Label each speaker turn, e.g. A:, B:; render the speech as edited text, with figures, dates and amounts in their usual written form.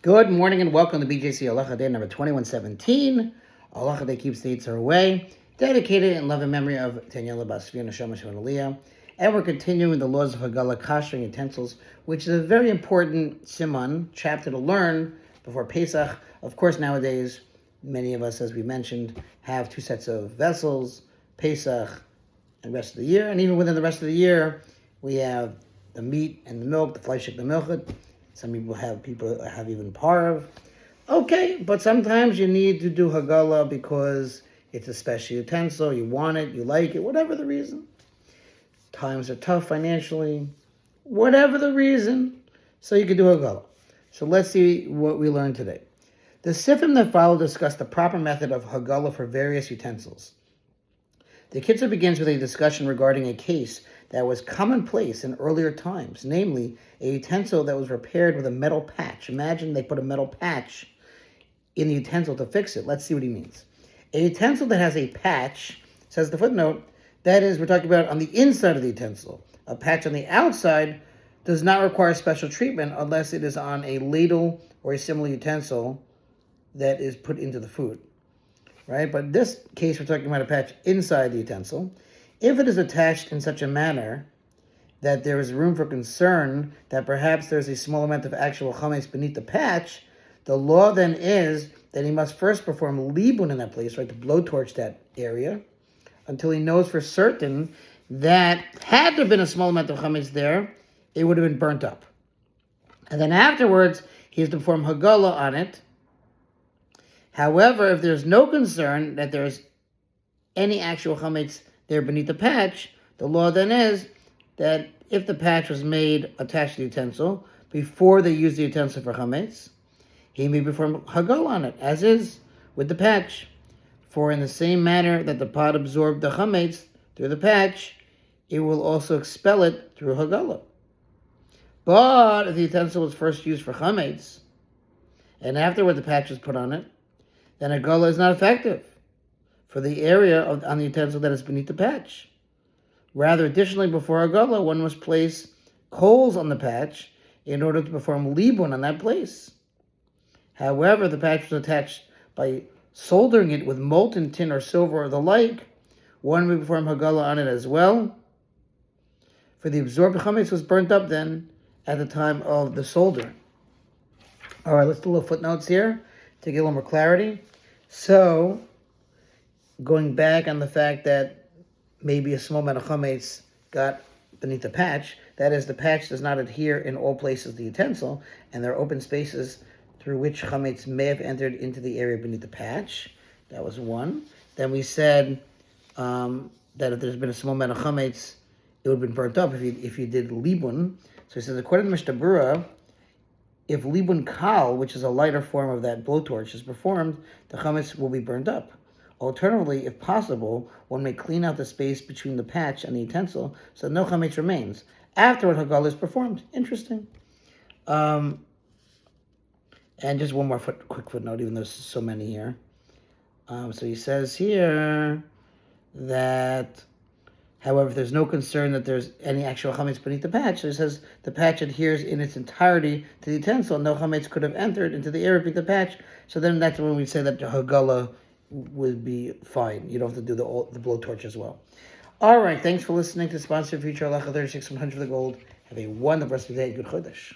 A: Good morning and welcome to BJC Halacha A number 2117. Halacha A keeps the Yetzer Hara away, dedicated in love and memory of Daniella, Tzvi Z'L, Neshama, Aliyah. And we're continuing the laws of Hagala, kashering utensils, which is a very important siman chapter to learn before Pesach. Of course, nowadays, many of us, as we mentioned, have two sets of vessels, Pesach and the rest of the year. And even within the rest of the year, we have the meat and the milk, the fleischik, the milchit. Some people have even parv. Okay, but sometimes you need to do Hagala because it's a special utensil, you want it, you like it, whatever the reason. Times are tough financially, whatever the reason, so you can do Hagala. So let's see what we learned today. The sifrim that follow discuss the proper method of Hagala for various utensils. The Kitzur begins with a discussion regarding a case that was commonplace in earlier times, namely a utensil that was repaired with a metal patch. Imagine they put a metal patch in the utensil to fix it. Let's see what he means. A utensil that has a patch, says the footnote, that is, we're talking about on the inside of the utensil. A patch on the outside does not require special treatment unless it is on a ladle or a similar utensil that is put into the food. Right? But in this case, we're talking about a patch inside the utensil. If it is attached in such a manner that there is room for concern that perhaps there's a small amount of actual chametz beneath the patch, the law then is that he must first perform libun in that place, right, to blowtorch that area, until he knows for certain that had there been a small amount of chametz there, it would have been burnt up. And then afterwards, he has to perform hagala on it. However, if there's no concern that there's any actual chametz there beneath the patch, the law then is that if the patch was made attached to the utensil before they use the utensil for chametz, he may perform hagala on it, as is with the patch. For in the same manner that the pot absorbed the chametz through the patch, it will also expel it through hagala. But if the utensil was first used for chametz, and afterward the patch was put on it, then hagala is not effective for the area on the utensil that is beneath the patch. Rather, additionally, before hagala, one must place coals on the patch in order to perform libun on that place. However, the patch was attached by soldering it with molten tin or silver or the like, one may perform hagala on it as well. For the absorbed chametz was burnt up then at the time of the soldering. All right, let's do a little footnotes here to get a little more clarity. So, going back on the fact that maybe a small amount of chametz got beneath the patch, that is, the patch does not adhere in all places to the utensil, and there are open spaces through which chametz may have entered into the area beneath the patch. That was one. Then we said that if there's been a small amount of chametz, it would have been burnt up if you did libun. So he says, according to Mishnah Berurah, if libun kal, which is a lighter form of that blowtorch, is performed, the chametz will be burned up. Alternatively, if possible, one may clean out the space between the patch and the utensil so no chametz remains. Afterward, hagala is performed. Interesting. And just one more quick footnote, even though there's so many here. So he says here that, however, there's no concern that there's any actual chametz beneath the patch. So he says the patch adheres in its entirety to the utensil. No chametz could have entered into the area beneath the patch. So then that's when we say that the hagala would be fine. You don't have to do the blowtorch as well. All right, thanks for listening to sponsor Future Halacha 36 100 for the gold. Have a wonderful rest of the day. Good Chodesh.